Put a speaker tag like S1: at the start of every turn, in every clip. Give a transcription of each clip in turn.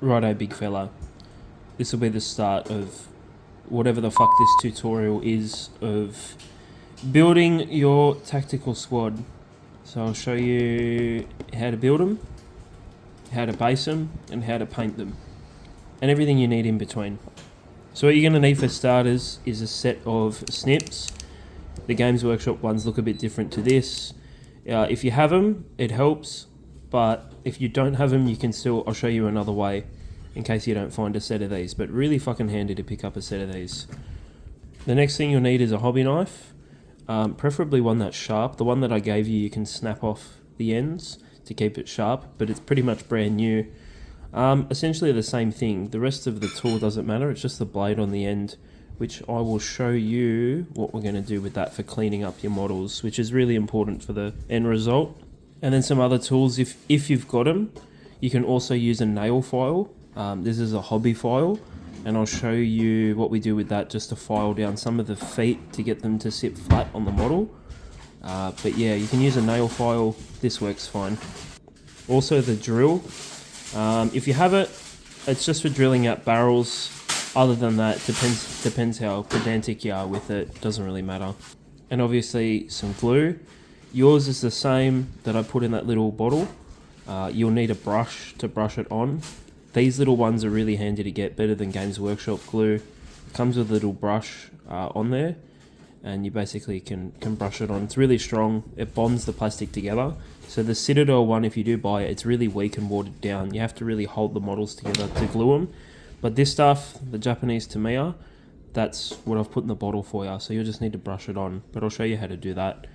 S1: Righto, big fella. This will be the start of whatever the fuck this tutorial is of building your tactical squad. So I'll show you how to build them, how to base them, and how to paint them, and everything you need in between. So what you're going to need for starters is a set of snips. The Games Workshop ones look a bit different to this. If you have them, it helps, but if you don't have them, you can still, I'll show you another way in case you don't find a set of these, but really fucking handy to pick up a set of these. The next thing you'll need is a hobby knife, preferably one that's sharp. The one that I gave you, you can snap off the ends to keep it sharp, but it's pretty much brand new. Essentially the same thing. The rest of the tool doesn't matter, it's just the blade on the end, which I will show you what we're going to do with that for cleaning up your models, which is really important for the end result. And then some other tools, if you've got them, you can also use a nail file. This is a hobby file, and I'll show you what we do with that just to file down some of the feet to get them to sit flat on the model. But yeah, you can use a nail file, this works fine. Also the drill, if you have it, it's just for drilling out barrels. Other than that, depends how pedantic you are with it, doesn't really matter. And obviously some glue. Yours is the same that I put in that little bottle. You'll need a brush to brush it on. These little ones are really handy to get, better than Games Workshop glue. It comes with a little brush on there, and you basically can brush it on. It's really strong, it bonds the plastic together. So the Citadel one, if you do buy it, it's really weak and watered down. You have to really hold the models together to glue them. But this stuff, the Japanese Tamiya, that's what I've put in the bottle for you. So you'll just need to brush it on, but I'll show you how to do that.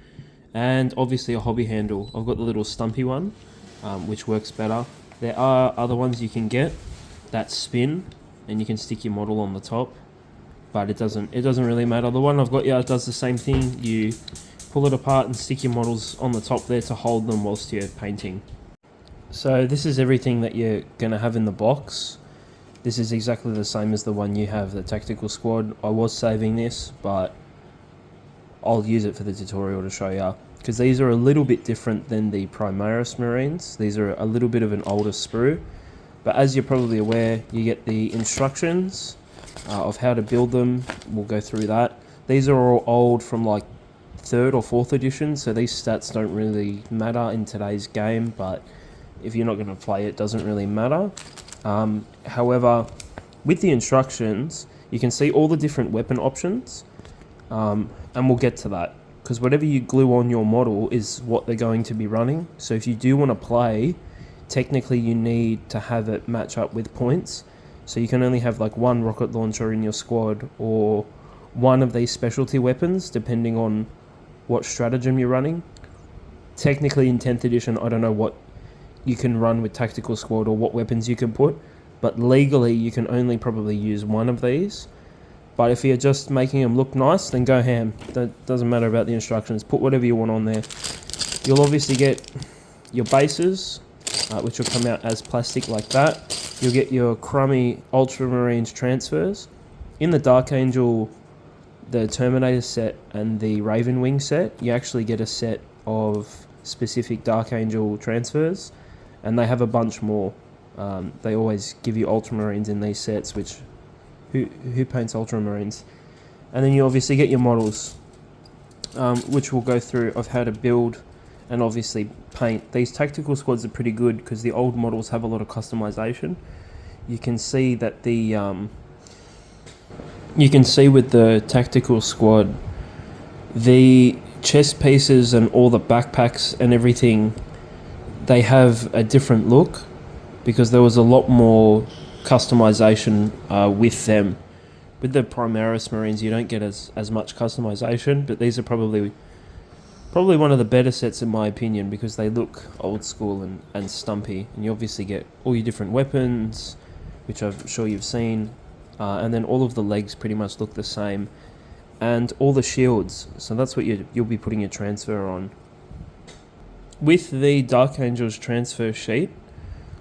S1: And obviously a hobby handle. I've got the little stumpy one, which works better. There are other ones you can get that spin, and you can stick your model on the top, but it doesn't really matter. The one I've got here does the same thing. You pull it apart and stick your models on the top there to hold them whilst you're painting. So this is everything that you're going to have in the box. This is exactly the same as the one you have, the Tactical Squad. I was saving this, but I'll use it for the tutorial to show you, because these are a little bit different than the Primaris Marines. These are a little bit of an older sprue, but as you're probably aware, you get the instructions of how to build them. We'll go through that. These are all old from like 3rd or 4th edition, so these stats don't really matter in today's game, but if you're not going to play it, doesn't really matter. However, with the instructions, you can see all the different weapon options, and we'll get to that, because whatever you glue on your model is what they're going to be running. So if you do want to play, technically you need to have it match up with points. So you can only have like one rocket launcher in your squad, or one of these specialty weapons, depending on what stratagem you're running. Technically in 10th edition, I don't know what you can run with Tactical Squad or what weapons you can put, but legally you can only probably use one of these. But if you're just making them look nice, then go ham. That doesn't matter about the instructions. Put whatever you want on there. You'll obviously get your bases, which will come out as plastic like that. You'll get your crummy Ultramarines transfers. In the Dark Angel, the Terminator set and the Raven Wing set, you actually get a set of specific Dark Angel transfers, and they have a bunch more. They always give you Ultramarines in these sets, which... Who paints Ultramarines? And then you obviously get your models, which we'll go through of how to build and obviously paint. These Tactical Squads are pretty good because the old models have a lot of customization. You can see that the you can see with the Tactical Squad, the chest pieces and all the backpacks and everything, they have a different look because there was a lot more customization with them. With the Primaris Marines, you don't get as much customization, but these are probably one of the better sets in my opinion, because they look old school and stumpy, and you obviously get all your different weapons, which I'm sure you've seen, and then all of the legs pretty much look the same, and all the shields, so that's what you'll be putting your transfer on. With the Dark Angels transfer sheet,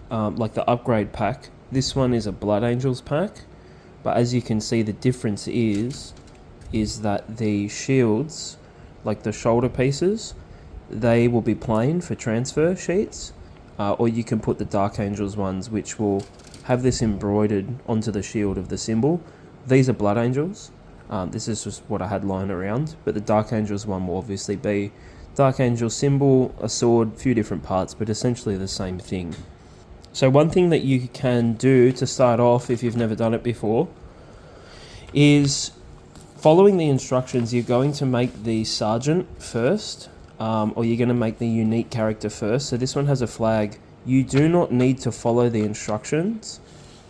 S1: like the upgrade pack, this one is a Blood Angels pack, but as you can see, the difference is that the shields, like the shoulder pieces, they will be plain for transfer sheets, or you can put the Dark Angels ones, which will have this embroidered onto the shield of the symbol. These are blood angels. This is just what I had lying around, but the Dark Angels one will obviously be Dark Angel symbol, a sword, few different parts, but essentially the same thing. So one thing that you can do to start off, if you've never done it before, is following the instructions. You're going to make the sergeant first, or you're going to make the unique character first. So this one has a flag. You do not need to follow the instructions.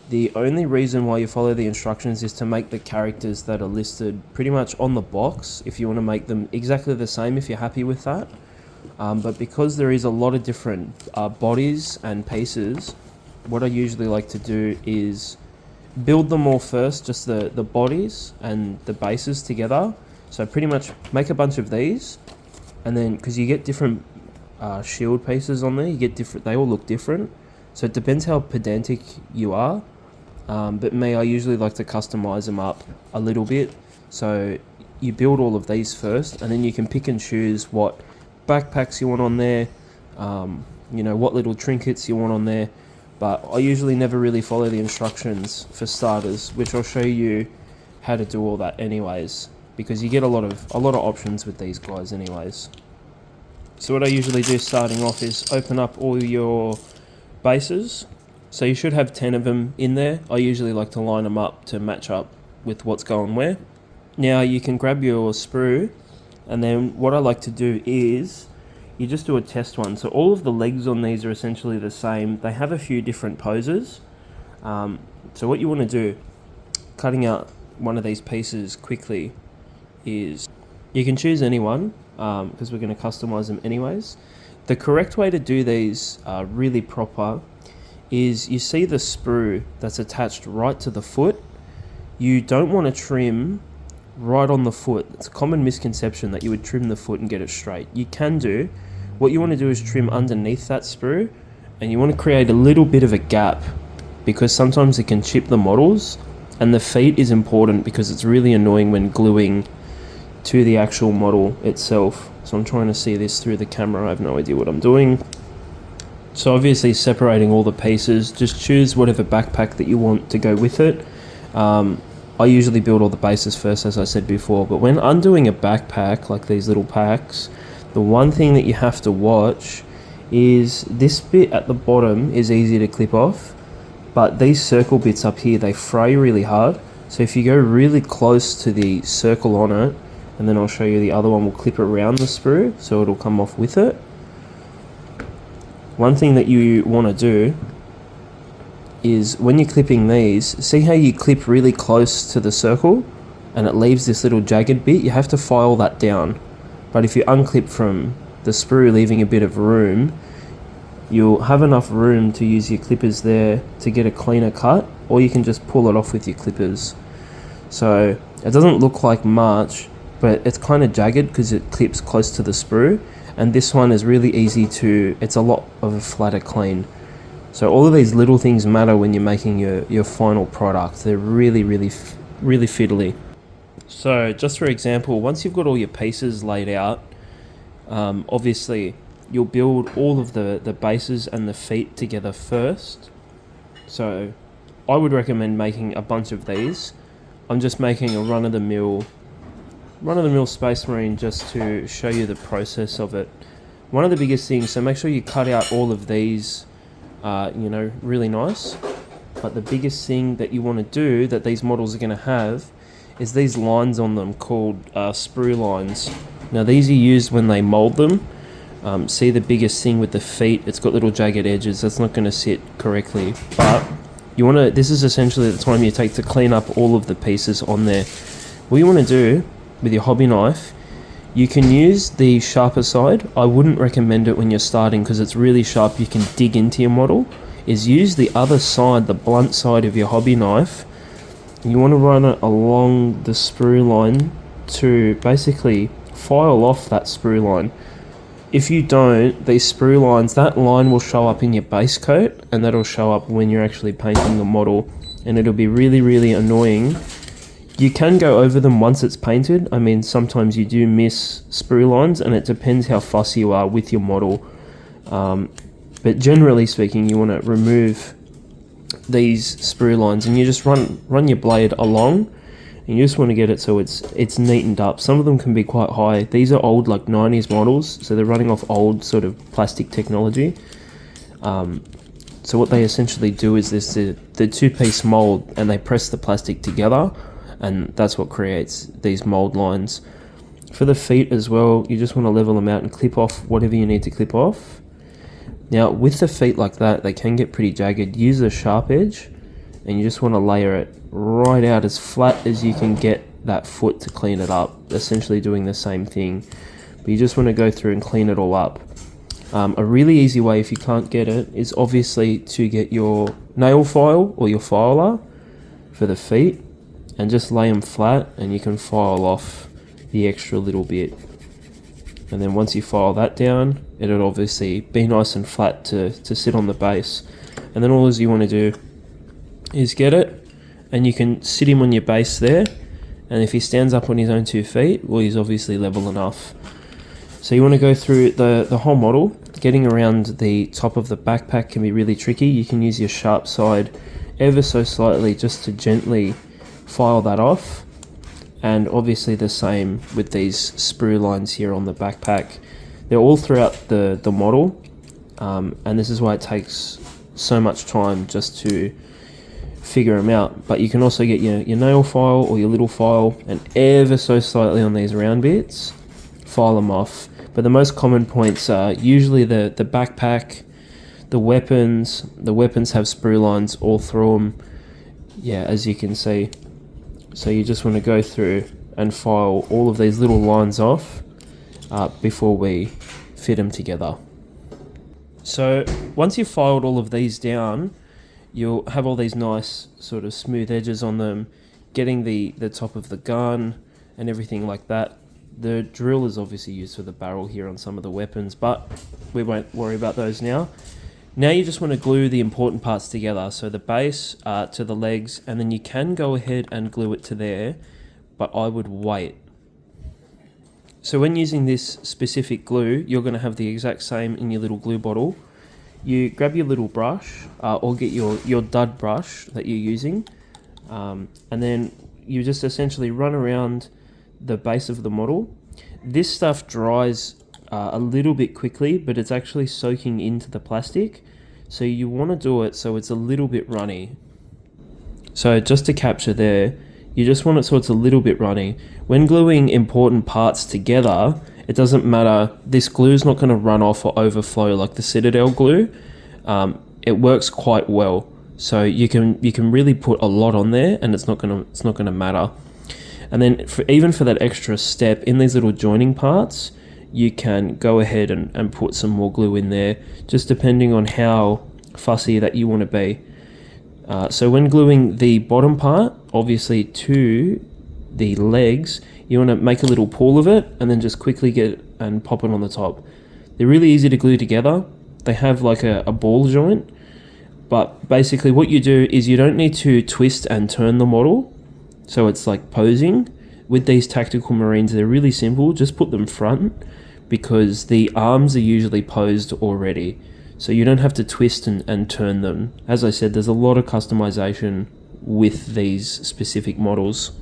S1: The only reason why you follow the instructions is to make the characters that are listed pretty much on the box, if you want to make them exactly the same, if you're happy with that. But because there is a lot of different bodies and pieces, what I usually like to do is build them all first, just the bodies and the bases together. So pretty much make a bunch of these, and then because you get different shield pieces on there, you get different, they all look different. So it depends how pedantic you are. But me, I usually like to customize them up a little bit. So you build all of these first, and then you can pick and choose what backpacks you want on there, you know, what little trinkets you want on there. But I usually never really follow the instructions for starters, which I'll show you how to do all that anyways, because you get a lot of options with these guys anyways. So what I usually do starting off is open up all your bases. So you should have 10 of them in there. I usually like to line them up to match up with what's going where. Now you can grab your sprue, and then what I like to do is you just do a test one. So all of the legs on these are essentially the same. They have a few different poses. So what you want to do, cutting out one of these pieces quickly, is you can choose any one, because we're going to customize them anyways. The correct way to do these really proper is you see the sprue that's attached right to the foot. You don't want to trim right on the foot. It's a common misconception that you would trim the foot and get it straight. You can do. What you want to do is trim underneath that sprue, and you want to create a little bit of a gap, because sometimes it can chip the models, and the feet is important because it's really annoying when gluing to the actual model itself. So I'm trying to see this through the camera. I have no idea what I'm doing. So obviously separating all the pieces, just choose whatever backpack that you want to go with it. I usually build all the bases first, as I said before, but when undoing a backpack, like these little packs, the one thing that you have to watch is this bit at the bottom is easy to clip off, but these circle bits up here, they fray really hard. So if you go really close to the circle on it, and then I'll show you the other one, will clip around the sprue, so it'll come off with it. One thing that you want to do is when you're clipping these, see how you clip really close to the circle and it leaves this little jagged bit? You have to file that down. But if you unclip from the sprue, leaving a bit of room, you'll have enough room to use your clippers there to get a cleaner cut, or you can just pull it off with your clippers. So it doesn't look like much, but it's kind of jagged because it clips close to the sprue. And this one is really easy to, it's a lot of a flatter clean. So all of these little things matter when you're making your final product. They're really fiddly. So just for example, once you've got all your pieces laid out, obviously you'll build all of the bases and the feet together first. So I would recommend making a bunch of these. I'm just making a run-of-the-mill Space Marine just to show you the process of it. One of the biggest things, so make sure you cut out all of these, you know, really nice. But the biggest thing that you want to do, that these models are going to have, is these lines on them called sprue lines. Now these are used when they mold them. See the biggest thing with the feet, it's got little jagged edges. That's not going to sit correctly. But you want to, this is essentially the time you take to clean up all of the pieces on there. What you want to do with your hobby knife, you can use the sharper side. I wouldn't recommend it when you're starting because it's really sharp. You can dig into your model. Is use the other side, the blunt side of your hobby knife. You want to run it along the sprue line to basically file off that sprue line. If you don't, these sprue lines, that line will show up in your base coat, and that'll show up when you're actually painting the model, and it'll be really annoying. You can go over them once it's painted. I mean, sometimes you do miss sprue lines, and it depends how fussy you are with your model. But generally speaking, you want to remove these sprue lines, and you just run your blade along, and you just want to get it so it's neatened up. Some of them can be quite high. These are old, like 90s models, so they're running off old sort of plastic technology. So what they essentially do is this the two-piece mold, and they press the plastic together, and that's what creates these mold lines. For the feet as well, you just want to level them out and clip off whatever you need to clip off. Now with the feet like that, they can get pretty jagged. Use a sharp edge, and you just want to layer it right out as flat as you can get that foot to clean it up, essentially doing the same thing, but you just want to go through and clean it all up. A really easy way, if you can't get it, is obviously to get your nail file or your filer for the feet and just lay them flat, and you can file off the extra little bit. And then once you file that down, it'll obviously be nice and flat to sit on the base. And then all you want to do is get it, and you can sit him on your base there, and if he stands up on his own 2 feet, well, he's obviously level enough. So you want to go through the whole model. Getting around the top of the backpack can be really tricky. You can use your sharp side ever so slightly just to gently file that off. And obviously the same with these sprue lines here on the backpack. They're all throughout the model, and this is why it takes so much time just to figure them out. But you can also get your nail file or your little file, and ever so slightly on these round bits, file them off. But the most common points are usually the backpack, the weapons. The weapons have sprue lines all through them, yeah, as you can see. So you just want to go through and file all of these little lines off before we fit them together. So once you've filed all of these down, you'll have all these nice sort of smooth edges on them, getting the top of the gun and everything like that. The drill is obviously used for the barrel here on some of the weapons, but we won't worry about those now. Now you just want to glue the important parts together, so the base to the legs, and then you can go ahead and glue it to there, but I would wait. So when using this specific glue, you're going to have the exact same in your little glue bottle. You grab your little brush, or get your dud brush that you're using, and then you just essentially run around the base of the model. This stuff dries a little bit quickly, but it's actually soaking into the plastic, so you want to do it so it's a little bit runny. So just to capture there, you just want it so it's a little bit runny. When gluing important parts together, it doesn't matter, this glue is not going to run off or overflow like the Citadel glue. It works quite well, so you can really put a lot on there, and it's not gonna matter. And then even for that extra step in these little joining parts, you can go ahead and put some more glue in there, just depending on how fussy that you want to be. So when gluing the bottom part, obviously to the legs, you want to make a little pool of it, and then just quickly get and pop it on the top. They're really easy to glue together. They have like a ball joint, but basically what you do is you don't need to twist and turn the model, so it's like posing. With these tactical marines, they're really simple. Just put them front, because the arms are usually posed already, so you don't have to twist and turn them. As I said, there's a lot of customization with these specific models.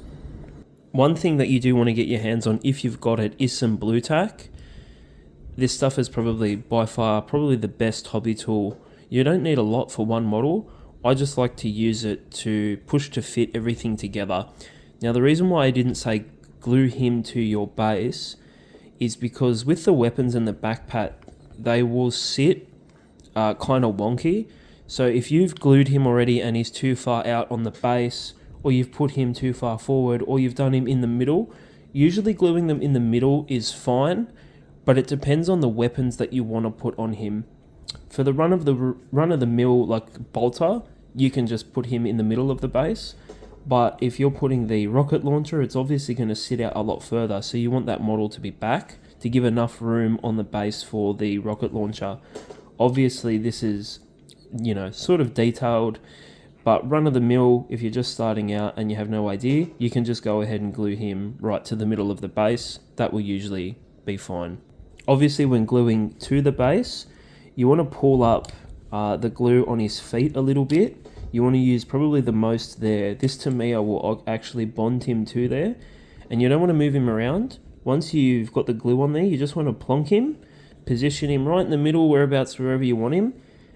S1: One thing that you do want to get your hands on, if you've got it, is some blue tack. This stuff is by far the best hobby tool. You don't need a lot for one model. I just like to use it to push to fit everything together. Now the reason why I didn't say glue him to your base is because with the weapons and the backpack, they will sit kind of wonky. So if you've glued him already and he's too far out on the base, or you've put him too far forward, or you've done him in the middle, usually gluing them in the middle is fine, but it depends on the weapons that you want to put on him. For the run of the mill like bolter, you can just put him in the middle of the base. But if you're putting the rocket launcher, it's obviously going to sit out a lot further, so you want that model to be back to give enough room on the base for the rocket launcher. Obviously this is, sort of detailed, but run of the mill, if you're just starting out and you have no idea, you can just go ahead and glue him right to the middle of the base. That will usually be fine. Obviously when gluing to the base, you want to pull up the glue on his feet a little bit. you want to use probably the most there. This Tamiya will actually bond him to there, and you don't want to move him around. Once you've got the glue on there, you just want to plonk him, position him right in the middle, wherever you want him.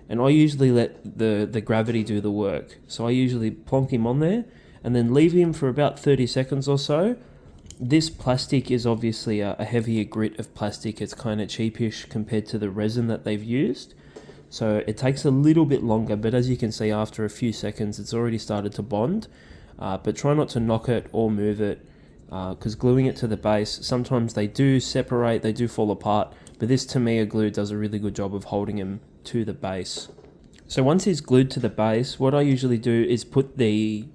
S1: And I usually let the gravity do the work. So I usually plonk him on there and then leave him for about 30 seconds or so. This plastic is obviously a heavier grit of plastic. It's kind of cheapish compared to the resin that they've used. So it takes a little bit longer, but as you can see, after a few seconds, it's already started to bond. But try not to knock it or move it, because gluing it to the base, sometimes they do separate, they do fall apart, but this Tamiya glue does a really good job of holding him to the base. So once he's glued to the base, what I usually do is put the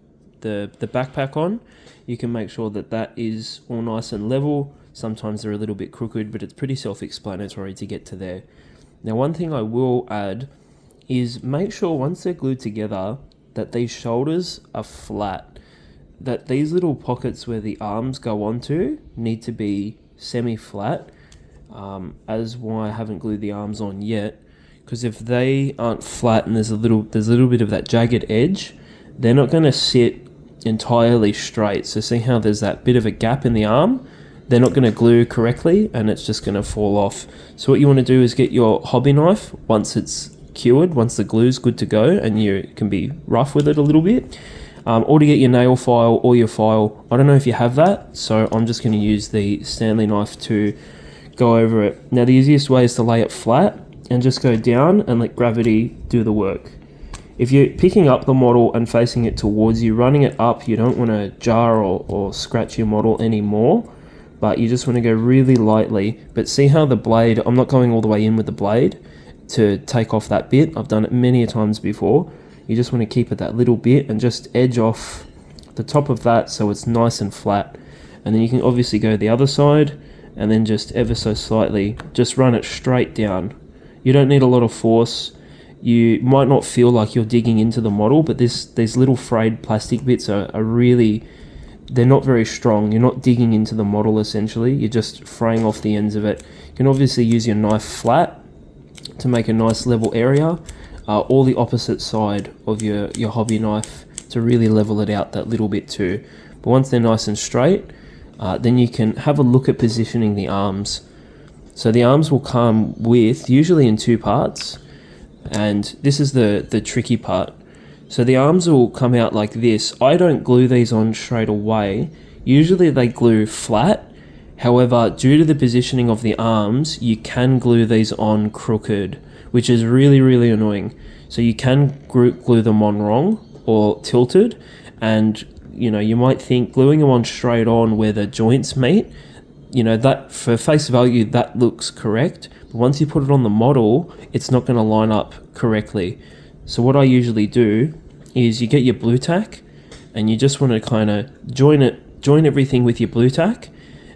S1: backpack on. You can make sure that that is all nice and level. Sometimes they're a little bit crooked, but it's pretty self-explanatory to get to there. Now, one thing I will add is make sure once they're glued together that these shoulders are flat, that these little pockets where the arms go onto need to be semi-flat, as why I haven't glued the arms on yet, because if they aren't flat and there's a little bit of that jagged edge, they're not going to sit entirely straight. So see how there's that bit of a gap in the arm? They're not going to glue correctly and it's just going to fall off. So what you want to do is get your hobby knife once it's cured, once the glue's good to go, and you can be rough with it a little bit, or to get your nail file or your file. I don't know if you have that, so I'm just going to use the Stanley knife to go over it. Now the easiest way is to lay it flat and just go down and let gravity do the work. If you're picking up the model and facing it towards you, running it up, you don't want to jar or scratch your model anymore, but you just want to go really lightly. But see how the blade, I'm not going all the way in with the blade to take off that bit. I've done it many a times before. You just want to keep it that little bit and just edge off the top of that so it's nice and flat. And then you can obviously go the other side and then just ever so slightly just run it straight down. You don't need a lot of force. You might not feel like you're digging into the model, but these little frayed plastic bits are really, they're not very strong. You're not digging into the model essentially, you're just fraying off the ends of it. You can obviously use your knife flat to make a nice level area, or the opposite side of your hobby knife to really level it out that little bit too. But once they're nice and straight, then you can have a look at positioning the arms. So the arms will come with, usually in two parts, and this is the tricky part. So the arms will come out like this. I don't glue these on straight away. Usually they glue flat. However, due to the positioning of the arms, you can glue these on crooked, which is really, really annoying. So you can glue them on wrong or tilted, and you might think gluing them on straight on where the joints meet, that for face value that looks correct, but once you put it on the model, it's not going to line up correctly. So what I usually do is you get your blue tack and you just want to kind of join everything with your blue tack,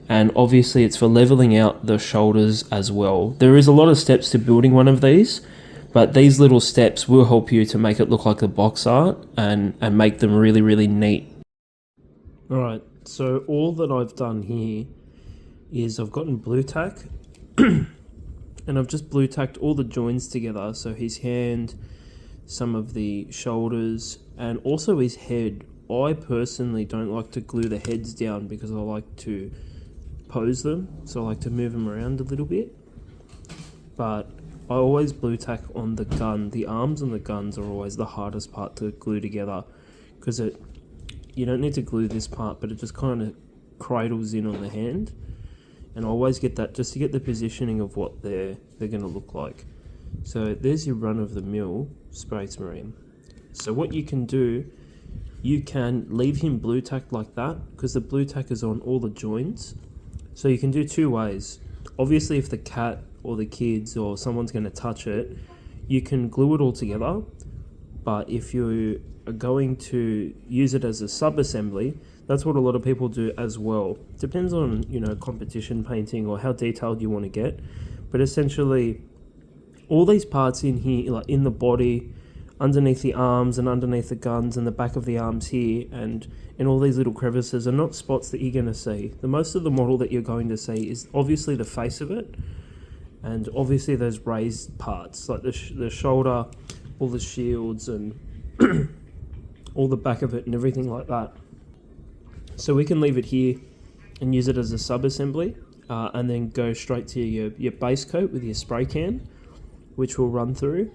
S1: and obviously it's for leveling out the shoulders as well. There is a lot of steps to building one of these, but these little steps will help you to make it look like a box art and make them really, really neat. Alright, so all that I've done here is I've gotten blue tack and I've just blue tacked all the joints together, so his hand, some of the shoulders, and also his head. I personally don't like to glue the heads down because I like to pose them, so I like to move them around a little bit, but I always blue tack on the gun. The arms and the guns are always the hardest part to glue together, because you don't need to glue this part, but it just kind of cradles in on the hand, and I always get that just to get the positioning of what they're going to look like. So there's your run-of-the-mill Sprays Marine. So what you can do, you can leave him blue tacked like that, because the blue tack is on all the joints. So you can do two ways. Obviously if the cat or the kids or someone's going to touch it, you can glue it all together, but if you are going to use it as a sub-assembly, that's what a lot of people do as well. Depends on, competition painting or how detailed you want to get. But essentially, all these parts in here, like in the body, underneath the arms and underneath the guns and the back of the arms here, and in all these little crevices, are not spots that you're going to see. The most of the model that you're going to see is obviously the face of it, and obviously those raised parts, like the shoulder, all the shields, and all the back of it and everything like that. So we can leave it here and use it as a sub-assembly, and then go straight to your base coat with your spray can, which will run through.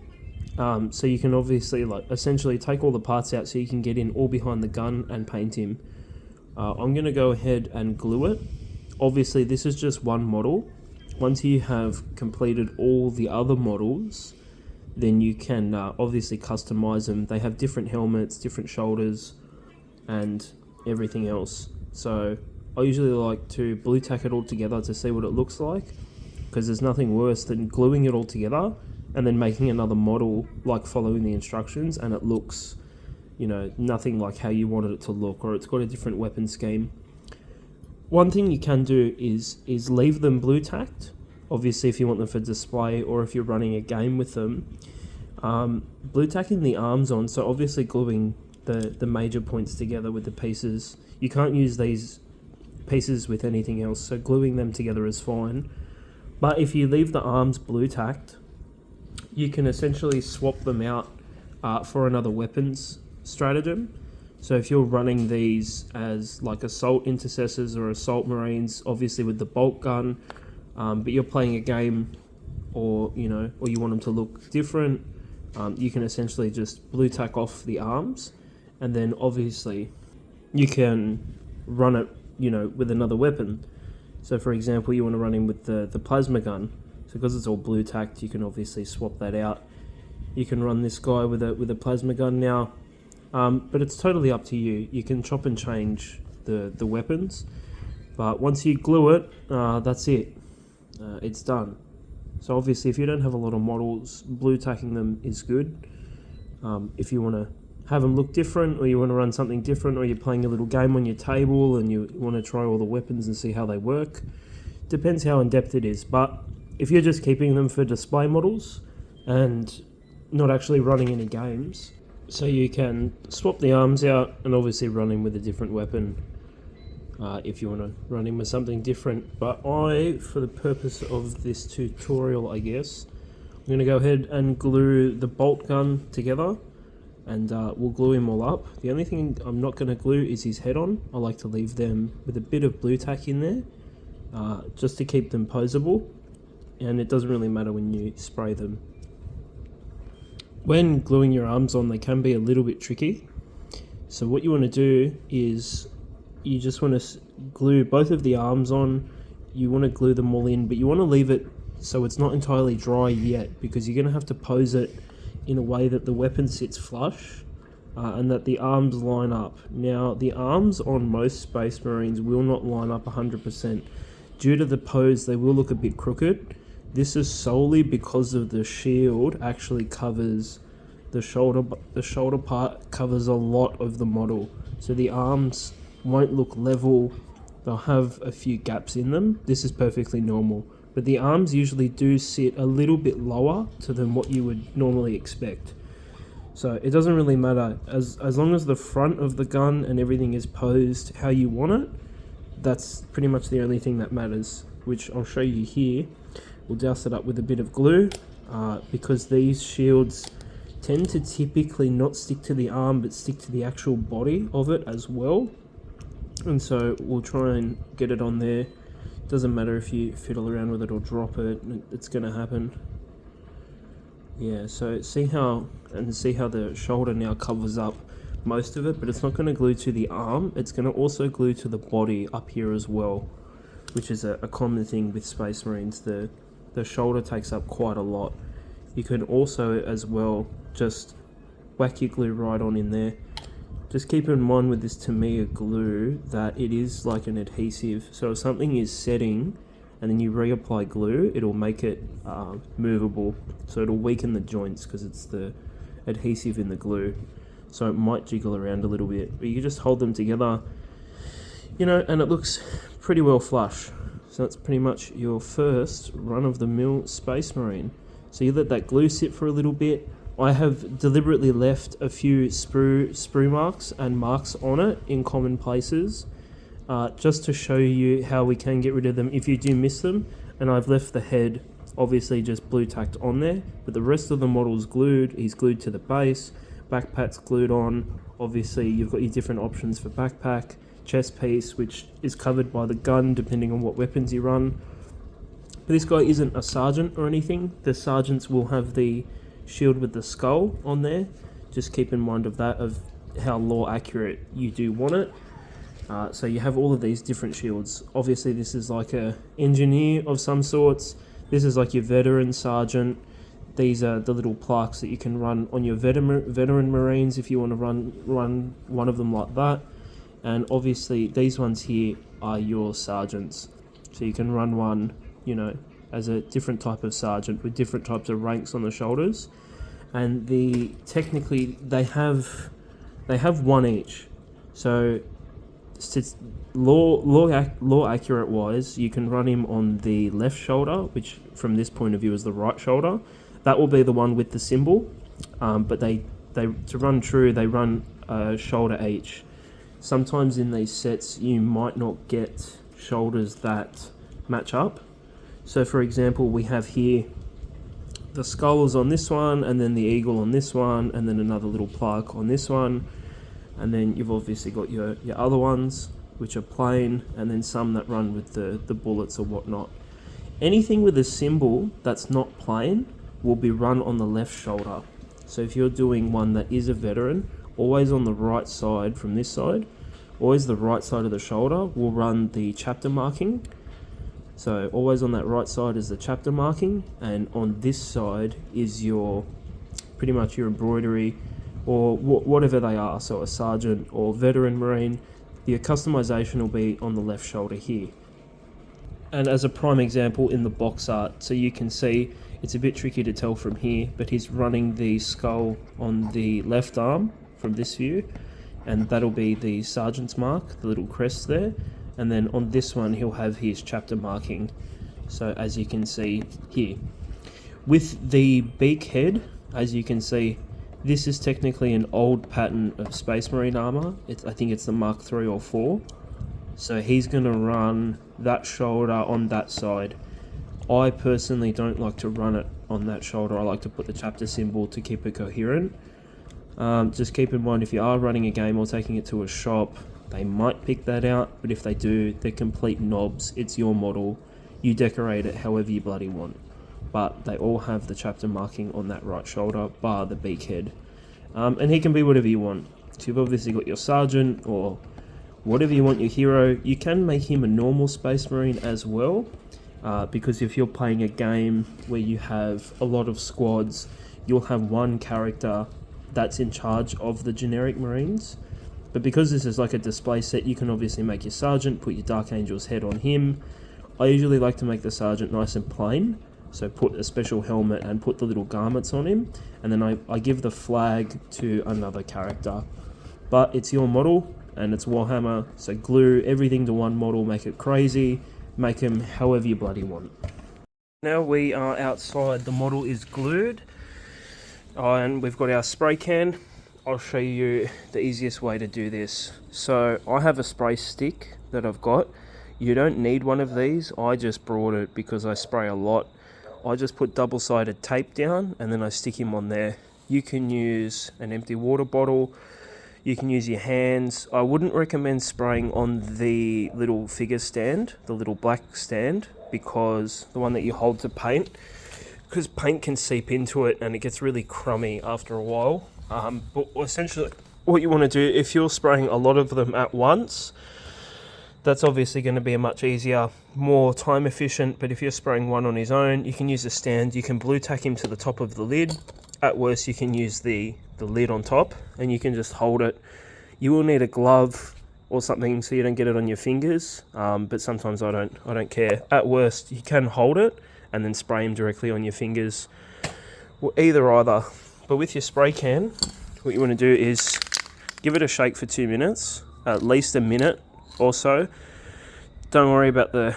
S1: So you can obviously essentially take all the parts out so you can get in all behind the gun and paint him. I'm going to go ahead and glue it. Obviously this is just one model. Once you have completed all the other models, then you can obviously customize them. They have different helmets, different shoulders, and everything else. So I usually like to blue tack it all together to see what it looks like, because there's nothing worse than gluing it all together and then making another model like following the instructions and it looks, you know, nothing like how you wanted it to look, or it's got a different weapon scheme. One thing you can do is leave them blue tacked, obviously if you want them for display or if you're running a game with them. Blue tacking the arms on, so obviously gluing the major points together with the pieces. You can't use these pieces with anything else, so gluing them together is fine. But if you leave the arms blue tacked, you can essentially swap them out for another weapons stratagem. So if you're running these as like assault intercessors or assault marines, obviously with the bolt gun, but you're playing a game, or you want them to look different, you can essentially just blue tack off the arms, and then obviously you can run it, with another weapon. So for example, you want to run in with the plasma gun. So because it's all blue tacked, you can obviously swap that out. You can run this guy with a plasma gun now, but it's totally up to you. You can chop and change the weapons, but once you glue it, that's it. It's done. So obviously if you don't have a lot of models, blue tacking them is good. If you want to have them look different, or you want to run something different, or you're playing a little game on your table and you want to try all the weapons and see how they work, depends how in-depth it is. But if you're just keeping them for display models and not actually running any games, so you can swap the arms out and obviously run in with a different weapon if you want to run in with something different. But for the purpose of this tutorial, I guess, I'm going to go ahead and glue the bolt gun together, and we'll glue him all up. The only thing I'm not going to glue is his head on. I like to leave them with a bit of blue tack in there, just to keep them posable, and it doesn't really matter when you spray them. When gluing your arms on, they can be a little bit tricky. So what you want to do is you just want to glue both of the arms on. You want to glue them all in, but you want to leave it so it's not entirely dry yet, because you're going to have to pose it in a way that the weapon sits flush, and that the arms line up. Now, the arms on most Space Marines will not line up 100%. Due to the pose, they will look a bit crooked. This is solely because of the shield actually covers the shoulder. The shoulder part covers a lot of the model, so the arms won't look level. They'll have a few gaps in them. This is perfectly normal. But the arms usually do sit a little bit lower than what you would normally expect. So it doesn't really matter. As long as the front of the gun and everything is posed how you want it, that's pretty much the only thing that matters, which I'll show you here. We'll douse it up with a bit of glue, because these shields tend to typically not stick to the arm but stick to the actual body of it as well. And so we'll try and get it on there. Doesn't matter if you fiddle around with it or drop it, it's going to happen. Yeah, so see how the shoulder now covers up most of it, but it's not going to glue to the arm. It's going to also glue to the body up here as well, which is a common thing with Space Marines. The shoulder takes up quite a lot. You can also as well just whack your glue right on in there. Just keep in mind with this Tamiya glue that it is like an adhesive, so if something is setting and then you reapply glue, it'll make it movable, so it'll weaken the joints because it's the adhesive in the glue, so it might jiggle around a little bit, but you just hold them together, and it looks pretty well flush. So that's pretty much your first run-of-the-mill Space Marine. So you let that glue sit for a little bit. I have deliberately left a few sprue marks and marks on it in common places, just to show you how we can get rid of them if you do miss them. And I've left the head obviously just blue tacked on there, but the rest of the model's glued. He's glued to the base. backpack's glued on. Obviously you've got your different options for backpack, chest piece, which is covered by the gun depending on what weapons you run. But this guy isn't a sergeant or anything. The sergeants will have the shield with the skull on there. Just keep in mind of that, of how lore accurate you do want it. So you have all of these different shields. Obviously this is like a engineer of some sorts. This is like your veteran sergeant. These are the little plaques that you can run on your veteran marines if you want to run one of them like that. And obviously these ones here are your sergeants. So you can run one, you know, as a different type of sergeant with different types of ranks on the shoulders. And technically they have one each. So law accurate wise, you can run him on the left shoulder, which from this point of view is the right shoulder. That will be the one with the symbol. But they to run true, they run a shoulder each. Sometimes in these sets you might not get shoulders that match up. So for example, we have here the skulls on this one, and then the eagle on this one, and then another little plaque on this one. And then you've obviously got your other ones, which are plain, and then some that run with the bullets or whatnot. Anything with a symbol that's not plain will be run on the left shoulder. So if you're doing one that is a veteran, always on the right side from this side, always the right side of the shoulder will run the chapter marking. So always on that right side is the chapter marking, and on this side is your pretty much your embroidery or whatever they are. So a sergeant or veteran marine, your customization will be on the left shoulder here. And as a prime example in the box art, so you can see it's a bit tricky to tell from here, but he's running the skull on the left arm from this view, and that'll be the sergeant's mark, the little crest there. And then on this one he'll have his chapter marking, so as you can see here. With the beak head, as you can see, this is technically an old pattern of Space Marine armor. I think it's the Mark 3 or 4. So he's going to run that shoulder on that side. I personally don't like to run it on that shoulder. I like to put the chapter symbol to keep it coherent. Just keep in mind, if you are running a game or taking it to a shop, they might pick that out, but if they do, they're complete knobs. It's your model. You decorate it however you bloody want. But they all have the chapter marking on that right shoulder, bar the beak head. And he can be whatever you want. So you've obviously got your sergeant or whatever you want your hero. You can make him a normal Space Marine as well, because if you're playing a game where you have a lot of squads, you'll have one character that's in charge of the generic Marines. But because this is like a display set, you can obviously make your sergeant, put your Dark Angel's head on him. I usually like to make the sergeant nice and plain, so put a special helmet and put the little garments on him, and then I give the flag to another character. But it's your model, and it's Warhammer, so glue everything to one model, make it crazy, make him however you bloody want. Now we are outside, the model is glued, and we've got our spray can. I'll show you the easiest way to do this. So I have a spray stick that I've got. You don't need one of these. I just brought it because I spray a lot. I just put double-sided tape down and then I stick him on there. You can use an empty water bottle. You can use your hands. I wouldn't recommend spraying on the little figure stand, the little black stand, because the one that you hold to paint, because paint can seep into it and it gets really crummy after a while. But essentially what you want to do, if you're spraying a lot of them at once, that's obviously going to be a much easier, more time efficient. But if you're spraying one on his own, you can use a stand. You can blue tack him to the top of the lid. At worst, you can use the lid on top and you can just hold it. You will need a glove or something so you don't get it on your fingers, but sometimes I don't care. At worst, you can hold it and then spray him directly on your fingers, or either. But with your spray can, what you want to do is give it a shake for 2 minutes, at least a minute or so. Don't worry about the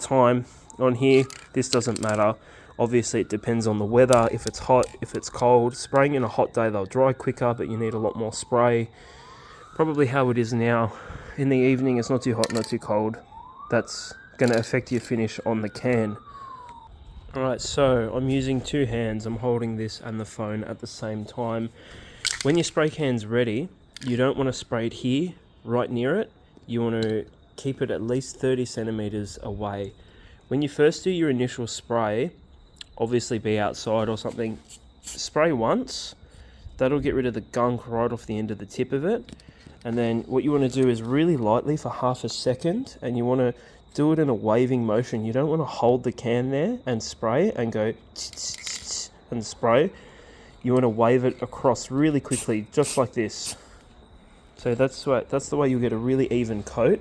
S1: time on here. This doesn't matter. Obviously it depends on the weather, if it's hot, if it's cold. Spraying in a hot day, they'll dry quicker, but you need a lot more spray. Probably how it is now. In the evening, it's not too hot, not too cold. That's going to affect your finish on the can. Alright, so I'm using 2 hands. I'm holding this and the phone at the same time. When your spray can's ready, you don't want to spray it here, right near it. You want to keep it at least 30 centimeters away. When you first do your initial spray, obviously be outside or something, spray once. That'll get rid of the gunk right off the end of the tip of it. And then what you want to do is really lightly for half a second, and you want to do it in a waving motion. You don't want to hold the can there and spray and go and spray. You want to wave it across really quickly, just like this. So that's the way you'll get a really even coat.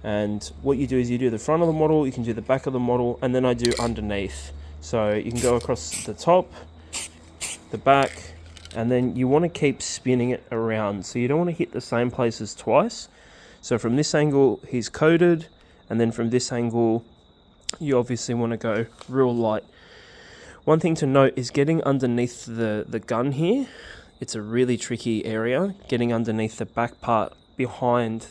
S1: And what you do is you do the front of the model, you can do the back of the model, and then I do underneath. So you can go across the top, the back, and then you want to keep spinning it around. So you don't want to hit the same places twice. So from this angle, he's coated, and then from this angle, you obviously want to go real light. One thing to note is getting underneath the gun here. It's a really tricky area. Getting underneath the back part behind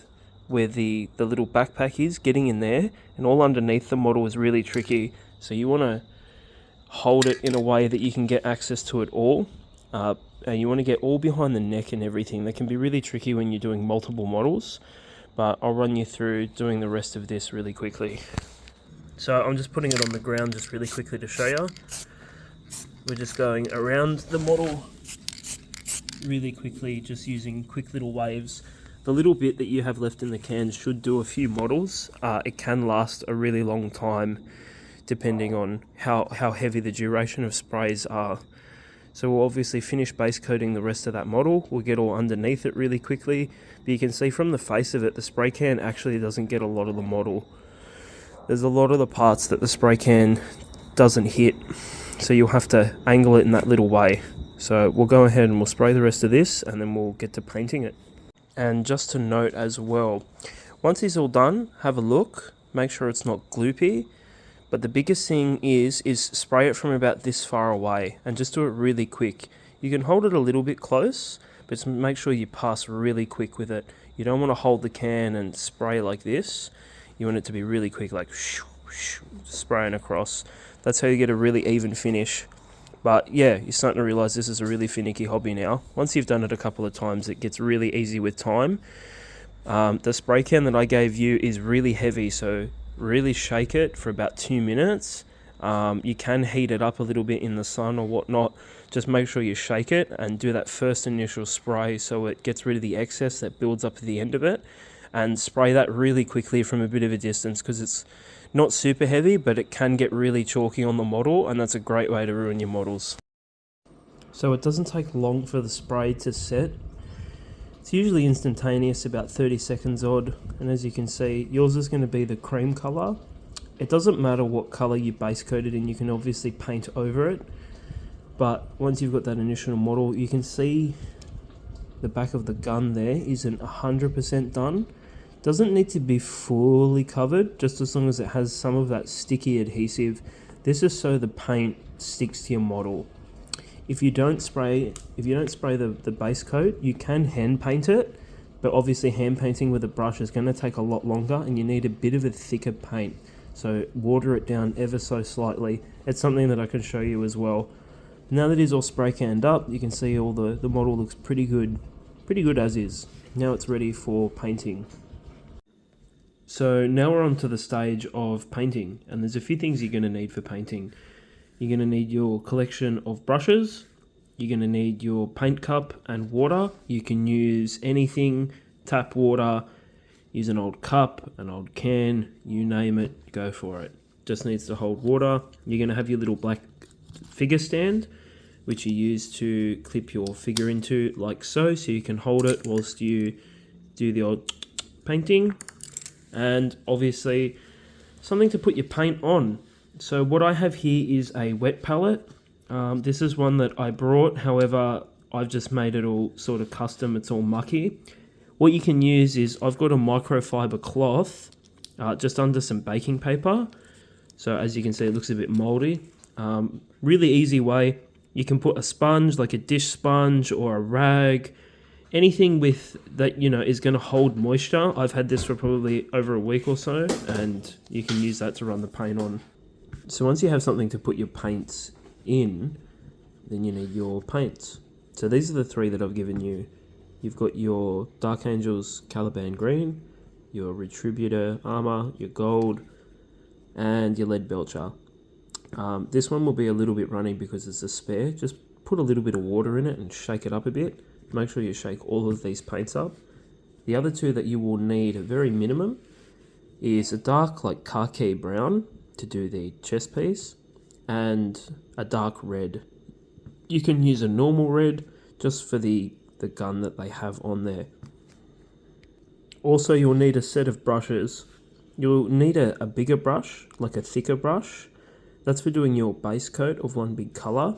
S1: where the little backpack is, getting in there, and all underneath the model is really tricky. So you want to hold it in a way that you can get access to it all. And you want to get all behind the neck and everything. That can be really tricky when you're doing multiple models, but I'll run you through doing the rest of this really quickly. So I'm just putting it on the ground just really quickly to show you. We're just going around the model really quickly, just using quick little waves. The little bit that you have left in the can should do a few models. It can last a really long time depending on how heavy the duration of sprays are. So we'll obviously finish base coating the rest of that model. We'll get all underneath it really quickly, but you can see from the face of it, the spray can actually doesn't get a lot of the model. There's a lot of the parts that the spray can doesn't hit, so you'll have to angle it in that little way. So we'll go ahead and we'll spray the rest of this, and then we'll get to painting it. And just to note as well, once it's all done, have a look, make sure it's not gloopy. But the biggest thing is spray it from about this far away, and just do it really quick. You can hold it a little bit close, but just make sure you pass really quick with it. You don't want to hold the can and spray like this. You want it to be really quick, like spraying across. That's how you get a really even finish. But yeah, you're starting to realize this is a really finicky hobby now. Once you've done it a couple of times, it gets really easy with time. The spray can that I gave you is really heavy, so really shake it for about 2 minutes. You can heat it up a little bit in the sun or whatnot. Just make sure you shake it and do that first initial spray so it gets rid of the excess that builds up at the end of it. And spray that really quickly from a bit of a distance, because it's not super heavy, but it can get really chalky on the model, and that's a great way to ruin your models. So it doesn't take long for the spray to set. It's usually instantaneous, about 30 seconds odd, and as you can see, yours is going to be the cream colour. It doesn't matter what colour you base coat it in, you can obviously paint over it, but once you've got that initial model, you can see the back of the gun there isn't 100% done. Doesn't need to be fully covered, just as long as it has some of that sticky adhesive. This is so the paint sticks to your model. If you don't spray the base coat, you can hand paint it, but obviously hand painting with a brush is going to take a lot longer, and you need a bit of a thicker paint. So water it down ever so slightly. It's something that I can show you as well. Now that it's all spray canned up, you can see all the model looks pretty good as is. Now it's ready for painting. So now we're on to the stage of painting, and there's a few things you're going to need for painting. You're going to need your collection of brushes, you're going to need your paint cup and water. You can use anything, tap water, use an old cup, an old can, you name it, go for it. Just needs to hold water. You're going to have your little black figure stand, which you use to clip your figure into like so you can hold it whilst you do the old painting. And obviously something to put your paint on. So what I have here is a wet palette. This is one that I brought, however I've just made it all sort of custom, it's all mucky. What you can use is, I've got a microfiber cloth just under some baking paper. So as you can see, it looks a bit moldy. Really easy way, you can put a sponge, like a dish sponge or a rag, anything with that, is going to hold moisture. I've had this for probably over a week or so, and you can use that to run the paint on. So once you have something to put your paints in, then you need your paints. So these are the three that I've given you. You've got your Dark Angels Caliban Green, your Retributor Armor, your Gold, and your Lead Belcher. This one will be a little bit runny because it's a spare. Just put a little bit of water in it and shake it up a bit. Make sure you shake all of these paints up. The other two that you will need at very minimum is a dark like khaki brown to do the chest piece and a dark red. You can use a normal red just for the gun that they have on there. Also, you'll need a set of brushes. You'll need a bigger brush, like a thicker brush. That's for doing your base coat of one big colour.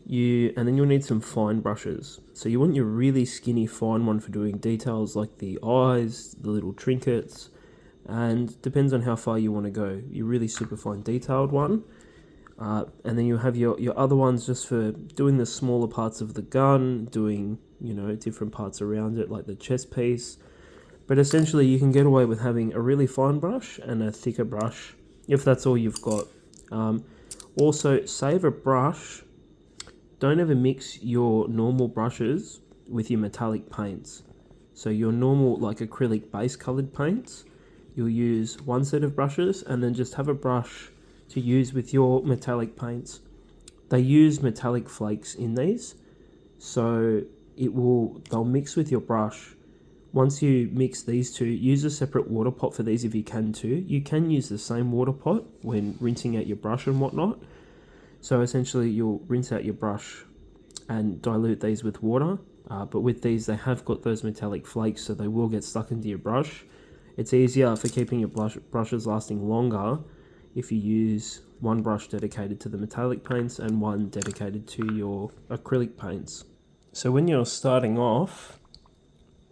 S1: And then you'll need some fine brushes. So you want your really skinny fine one for doing details like the eyes, the little trinkets, and depends on how far you want to go. Your really super fine detailed one. And then you have your other ones just for doing the smaller parts of the gun, doing, different parts around it, like the chest piece. But essentially you can get away with having a really fine brush and a thicker brush, if that's all you've got. Also, save a brush. Don't ever mix your normal brushes with your metallic paints. So your normal, like acrylic base colored paints, you'll use one set of brushes and then just have a brush to use with your metallic paints. They use metallic flakes in these, so they'll mix with your brush. Once you mix these two, use a separate water pot for these if you can too. You can use the same water pot when rinsing out your brush and whatnot. So essentially you'll rinse out your brush and dilute these with water. But with these, they have got those metallic flakes, so they will get stuck into your brush. It's easier for keeping your brushes lasting longer if you use one brush dedicated to the metallic paints and one dedicated to your acrylic paints. So when you're starting off,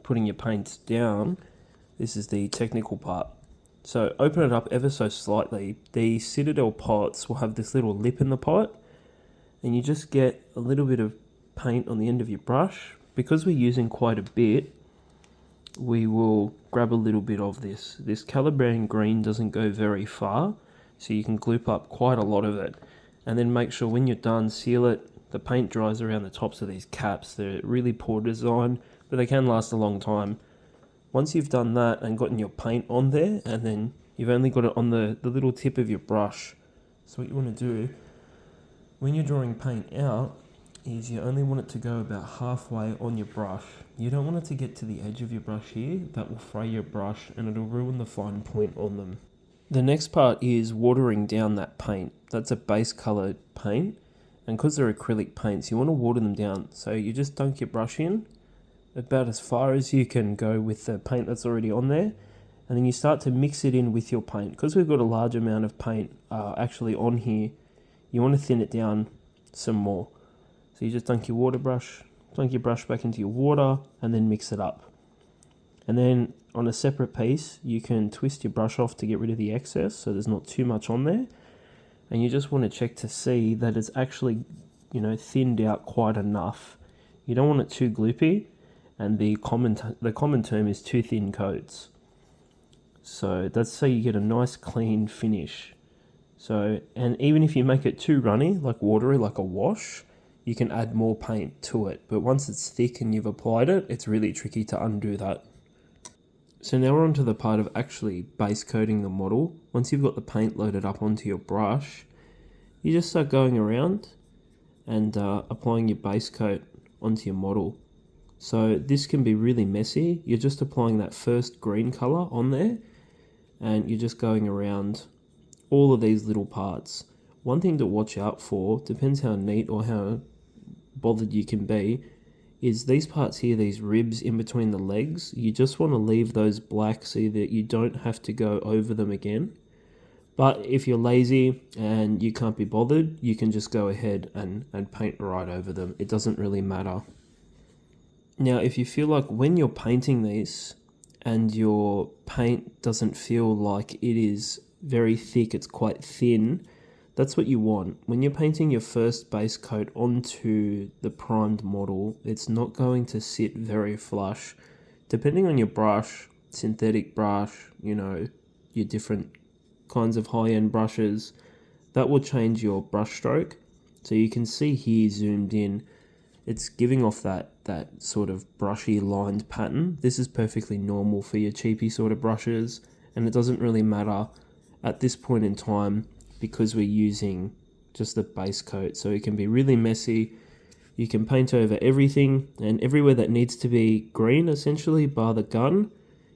S1: putting your paints down, this is the technical part. So open it up ever so slightly. The Citadel pots will have this little lip in the pot, and you just get a little bit of paint on the end of your brush. Because we're using quite a bit, we will grab a little bit of this. This Caliban green doesn't go very far, so you can gloop up quite a lot of it. And then make sure when you're done, seal it. The paint dries around the tops of these caps. They're really poor design, but they can last a long time. Once you've done that and gotten your paint on there, and then you've only got it on the little tip of your brush. So what you want to do, when you're drawing paint out, is you only want it to go about halfway on your brush. You don't want it to get to the edge of your brush here. That will fray your brush and it'll ruin the fine point on them. The next part is watering down that paint. That's a base colour paint, and because they're acrylic paints, you want to water them down. So you just dunk your brush in about as far as you can go with the paint that's already on there, and then you start to mix it in with your paint. Because we've got a large amount of paint actually on here, you want to thin it down some more. So you just dunk your brush back into your water and then mix it up. And then on a separate piece, you can twist your brush off to get rid of the excess so there's not too much on there. And you just want to check to see that it's actually, thinned out quite enough. You don't want it too gloopy, and the common term is too thin coats. So that's so you get a nice clean finish. So, and even if you make it too runny, like watery, like a wash, you can add more paint to it. But once it's thick and you've applied it, it's really tricky to undo that. So now we're on to the part of actually base coating the model. Once you've got the paint loaded up onto your brush, you just start going around and applying your base coat onto your model. So this can be really messy. You're just applying that first green color on there, and you're just going around all of these little parts. One thing to watch out for, depends how neat or how bothered you can be, is these parts here, these ribs in between the legs. You just want to leave those black so that you don't have to go over them again. But if you're lazy and you can't be bothered, you can just go ahead and paint right over them. It doesn't really matter. Now, if you feel like when you're painting these and your paint doesn't feel like it is very thick, it's quite thin, that's what you want. When you're painting your first base coat onto the primed model, it's not going to sit very flush. Depending on your brush, synthetic brush, your different kinds of high-end brushes, that will change your brush stroke. So you can see here zoomed in, it's giving off that sort of brushy lined pattern. This is perfectly normal for your cheapy sort of brushes, and it doesn't really matter at this point in time because we're using just the base coat. So it can be really messy. You can paint over everything, and everywhere that needs to be green, essentially, bar the gun,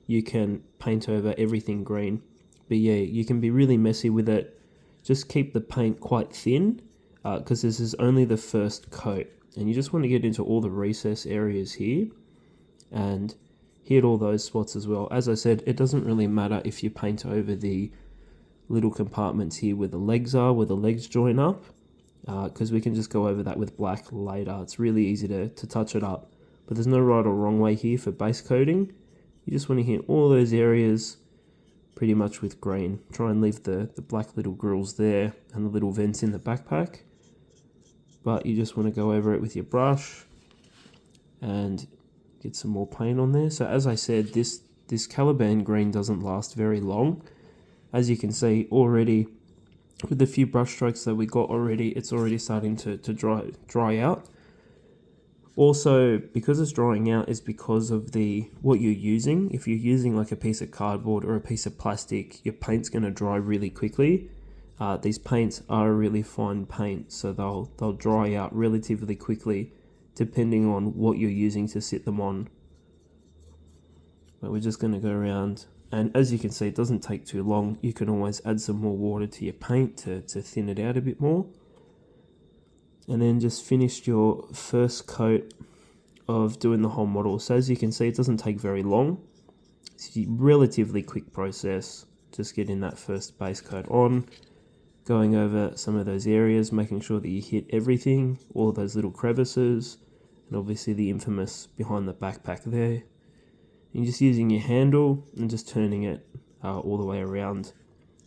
S1: you can paint over everything green. But yeah, you can be really messy with it. Just keep the paint quite thin, because this is only the first coat. And you just want to get into all the recess areas here, and hit all those spots as well. As I said, it doesn't really matter if you paint over the little compartments here where the legs are, where the legs join up, because we can just go over that with black later. It's really easy to touch it up, but there's no right or wrong way here for base coating. You just want to hit all those areas pretty much with green. Try and leave the black little grills there and the little vents in the backpack, but you just want to go over it with your brush and get some more paint on there. So as I said, this Caliban green doesn't last very long. As you can see already, with the few brush strokes that we got already, it's already starting to dry out. Also, because it's drying out is because of what you're using. If you're using like a piece of cardboard or a piece of plastic, your paint's going to dry really quickly. These paints are a really fine paint, so they'll dry out relatively quickly depending on what you're using to sit them on. But we're just going to go around. And as you can see, it doesn't take too long. You can always add some more water to your paint to thin it out a bit more. And then just finished your first coat of doing the whole model. So as you can see, it doesn't take very long. It's a relatively quick process. Just getting that first base coat on, going over some of those areas, making sure that you hit everything, all those little crevices, and obviously the infamous behind the backpack there. And just using your handle and just turning it all the way around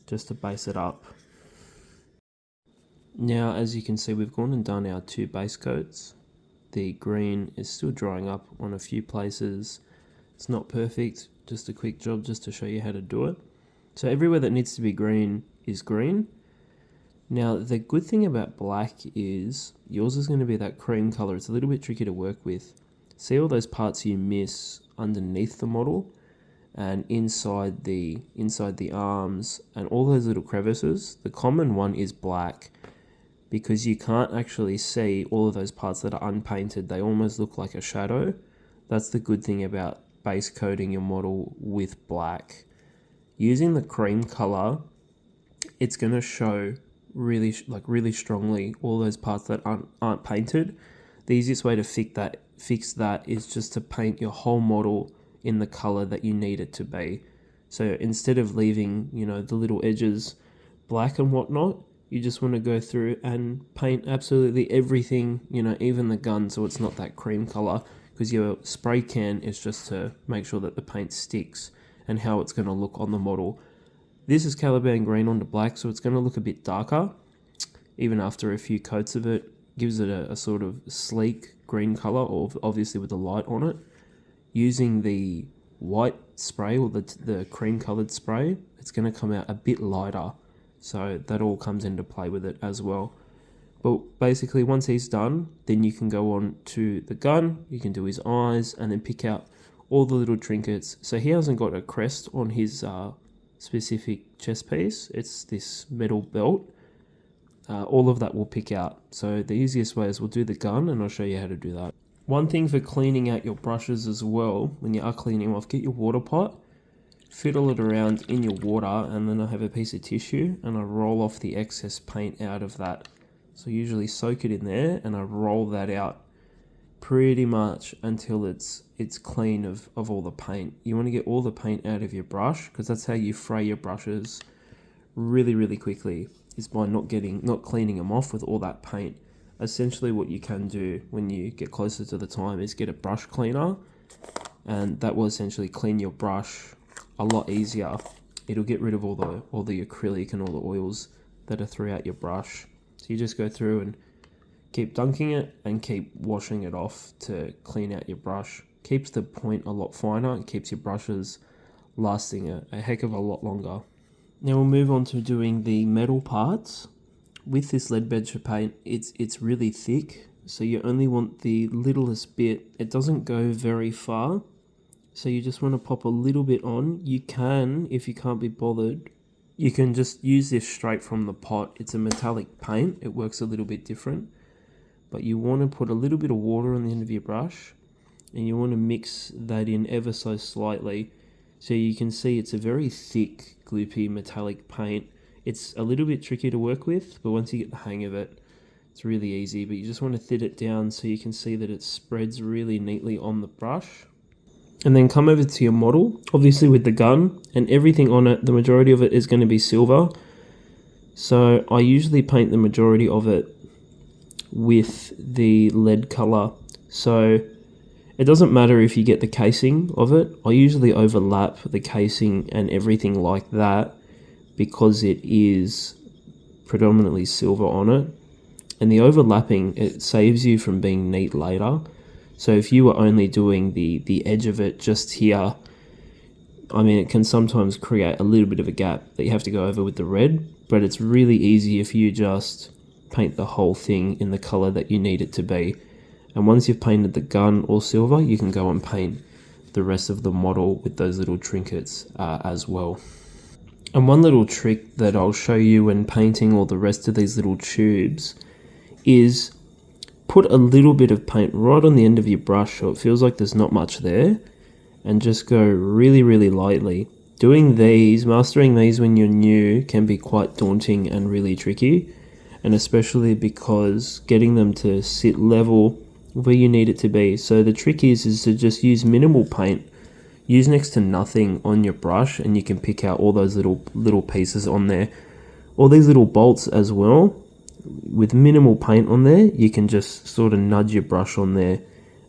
S1: just to base it up. Now, as you can see, we've gone and done our 2 base coats. The green is still drying up on a few places. It's not perfect, just a quick job just to show you how to do it. So everywhere that needs to be green is green. Now, the good thing about black is yours is going to be that cream color. It's a little bit tricky to work with. See all those parts you miss underneath the model and inside the arms and all those little crevices. The common one is black because you can't actually see all of those parts that are unpainted. They almost look like a shadow. That's the good thing about base coating your model with black. Using the cream color, it's going to show really strongly all those parts that aren't painted. The easiest way to fix that is just to paint your whole model in the color that you need it to be. So instead of leaving, the little edges black and whatnot, you just want to go through and paint absolutely everything, even the gun, so it's not that cream color, because your spray can is just to make sure that the paint sticks and how it's going to look on the model. This is Caliban green onto black, so it's going to look a bit darker even after a few coats of it. Gives it a sort of sleek green color, or obviously with the light on it. Using the white spray or the cream colored spray, it's going to come out a bit lighter, so that all comes into play with it as well. But basically, once he's done, then you can go on to the gun, you can do his eyes, and then pick out all the little trinkets. So he hasn't got a crest on his specific chest piece, it's this metal belt. All of that we'll pick out. So the easiest way is we'll do the gun, and I'll show you how to do that. One thing for cleaning out your brushes as well, when you are cleaning them off, get your water pot, fiddle it around in your water, and then I have a piece of tissue and I roll off the excess paint out of that. So usually soak it in there and I roll that out pretty much until it's clean of all the paint. You want to get all the paint out of your brush, because that's how you fray your brushes really quickly, is by not cleaning them off with all that paint. Essentially what you can do when you get closer to the time is get a brush cleaner, and that will essentially clean your brush a lot easier. It'll get rid of all the acrylic and all the oils that are throughout your brush. So you just go through and keep dunking it and keep washing it off to clean out your brush. Keeps the point a lot finer and keeps your brushes lasting a heck of a lot longer. Now we'll move on to doing the metal parts. With this lead bedsher paint, it's really thick, So you only want the littlest bit. It doesn't go very far. So you just want to pop a little bit on. You can, if you can't be bothered, you can just use this straight from the pot. It's a metallic paint. It works a little bit different. But you want to put a little bit of water on the end of your brush, and you want to mix that in ever so slightly. So you can see it's a very thick, gloopy, metallic paint. It's a little bit tricky to work with, but once you get the hang of it, it's really easy. But you just want to thin it down so you can see that it spreads really neatly on the brush. And then come over to your model, obviously with the gun, and everything on it, the majority of it is going to be silver. So I usually paint the majority of it with the lead color. So it doesn't matter if you get the casing of it. I usually overlap the casing and everything like that because it is predominantly silver on it. And the overlapping, it saves you from being neat later. So if you were only doing the edge of it just here, I mean, it can sometimes create a little bit of a gap that you have to go over with the red, but it's really easy if you just paint the whole thing in the color that you need it to be. And once you've painted the gun all silver, you can go and paint the rest of the model with those little trinkets as well. And one little trick that I'll show you when painting all the rest of these little tubes is put a little bit of paint right on the end of your brush so it feels like there's not much there, and just go really, really lightly. Doing these, mastering these when you're new can be quite daunting and really tricky, and especially because getting them to sit level where you need it to be. So the trick is to just use minimal paint, use next to nothing on your brush, and you can pick out all those little pieces on there. All these little bolts as well, with minimal paint on there, you can just sort of nudge your brush on there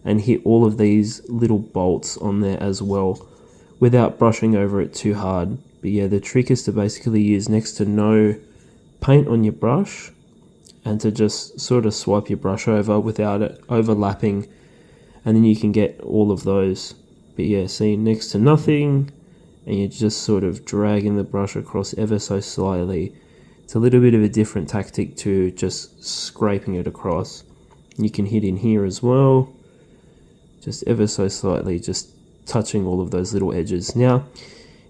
S1: and hit all of these little bolts on there as well without brushing over it too hard. But yeah, the trick is to basically use next to no paint on your brush and to just sort of swipe your brush over without it overlapping, and then you can get all of those. But yeah, see, next to nothing, and you're just sort of dragging the brush across ever so slightly. It's a little bit of a different tactic to just scraping it across. You can hit in here as well, just ever so slightly, just touching all of those little edges. Now,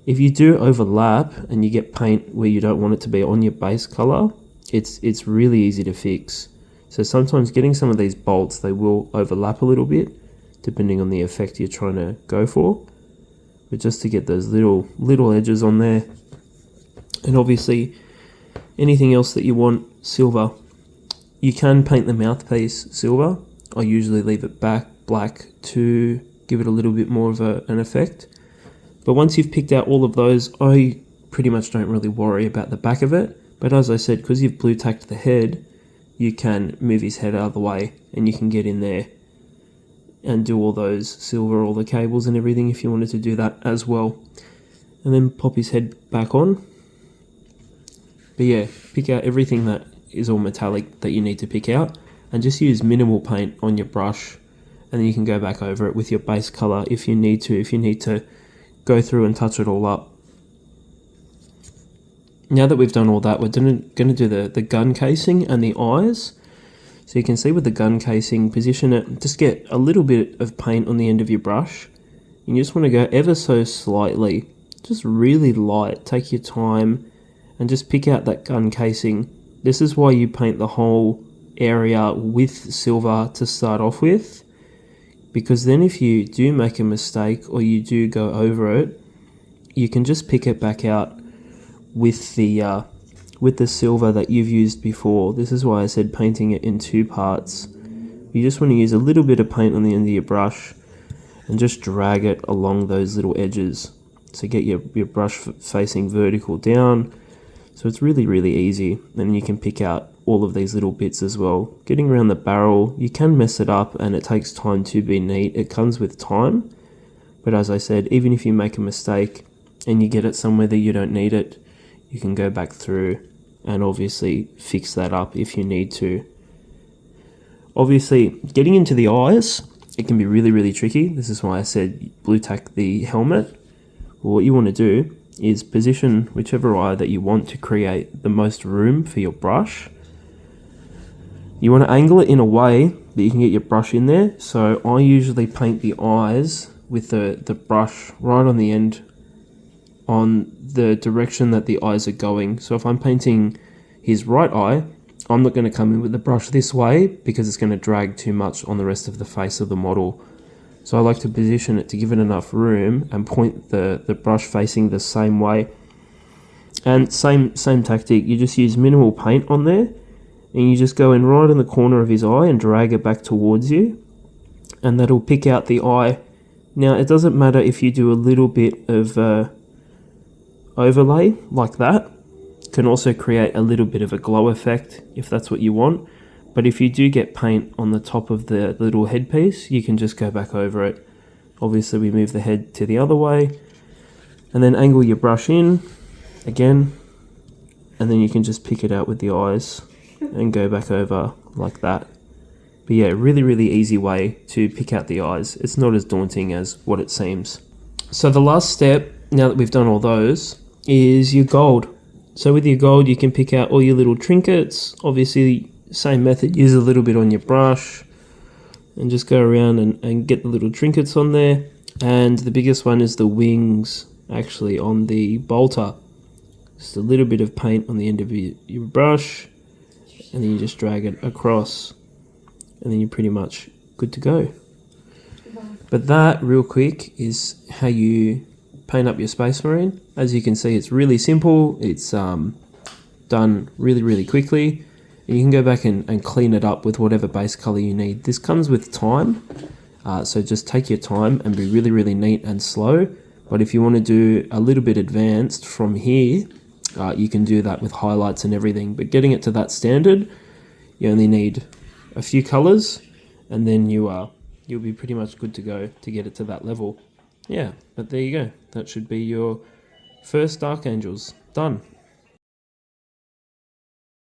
S1: if you do overlap and you get paint where you don't want it to be on your base color, it's really easy to fix. So sometimes getting some of these bolts, they will overlap a little bit depending on the effect you're trying to go for. But just to get those little edges on there, and obviously anything else that you want silver. You can paint the mouthpiece silver. I usually leave it black to give it a little bit more of an effect. But once you've picked out all of those, I pretty much don't really worry about the back of it. But as I said, because you've blue tacked the head, you can move his head out of the way and you can get in there and do all those silver, all the cables and everything if you wanted to do that as well. And then pop his head back on. But yeah, pick out everything that is all metallic that you need to pick out, and just use minimal paint on your brush, and then you can go back over it with your base color if you need to go through and touch it all up. Now that we've done all that, we're going to do the gun casing and the eyes. So you can see with the gun casing, position it, just get a little bit of paint on the end of your brush. You just want to go ever so slightly, just really light, take your time, and just pick out that gun casing. This is why you paint the whole area with silver to start off with, because then if you do make a mistake or you do go over it, you can just pick it back out with the silver that you've used before. This is why I said painting it in two parts. You just want to use a little bit of paint on the end of your brush and just drag it along those little edges. So get your brush facing vertical down. So it's really, really easy. And you can pick out all of these little bits as well. Getting around the barrel, you can mess it up and it takes time to be neat. It comes with time. But as I said, even if you make a mistake and you get it somewhere that you don't need it, you can go back through and obviously fix that up if you need to. Obviously, getting into the eyes, it can be really, really tricky. This is why I said blue tack the helmet. Well, what you want to do is position whichever eye that you want to create the most room for your brush. You want to angle it in a way that you can get your brush in there. So I usually paint the eyes with the brush right on the end, on the direction that the eyes are going. So if I'm painting his right eye, I'm not going to come in with the brush this way because it's going to drag too much on the rest of the face of the model. So I like to position it to give it enough room and point the brush facing the same way. And same tactic, you just use minimal paint on there, and you just go in right in the corner of his eye and drag it back towards you, and that'll pick out the eye. Now it doesn't matter if you do a little bit of overlay like that. Can also create a little bit of a glow effect if that's what you want. But if you do get paint on the top of the little headpiece, you can just go back over it. Obviously we move the head to the other way, and then angle your brush in again, and then you can just pick it out with the eyes and go back over like that. But yeah, really easy way to pick out the eyes. It's not as daunting as what it seems. So the last step, now that we've done all those, is your gold. So with your gold, you can pick out all your little trinkets. Obviously, same method, use a little bit on your brush and just go around and get the little trinkets on there. And the biggest one is the wings, actually, on the bolter. Just a little bit of paint on the end of your brush, and then you just drag it across, and then you're pretty much good to go. But that, real quick, is how you paint up your Space Marine. As you can see, it's really simple. It's done really quickly. And you can go back and clean it up with whatever base color you need. This comes with time, so just take your time and be really neat and slow. But if you want to do a little bit advanced from here, you can do that with highlights and everything. But getting it to that standard, you only need a few colors, and then you'll be pretty much good to go to get it to that level. Yeah, but there you go. That should be your first Dark Angels done.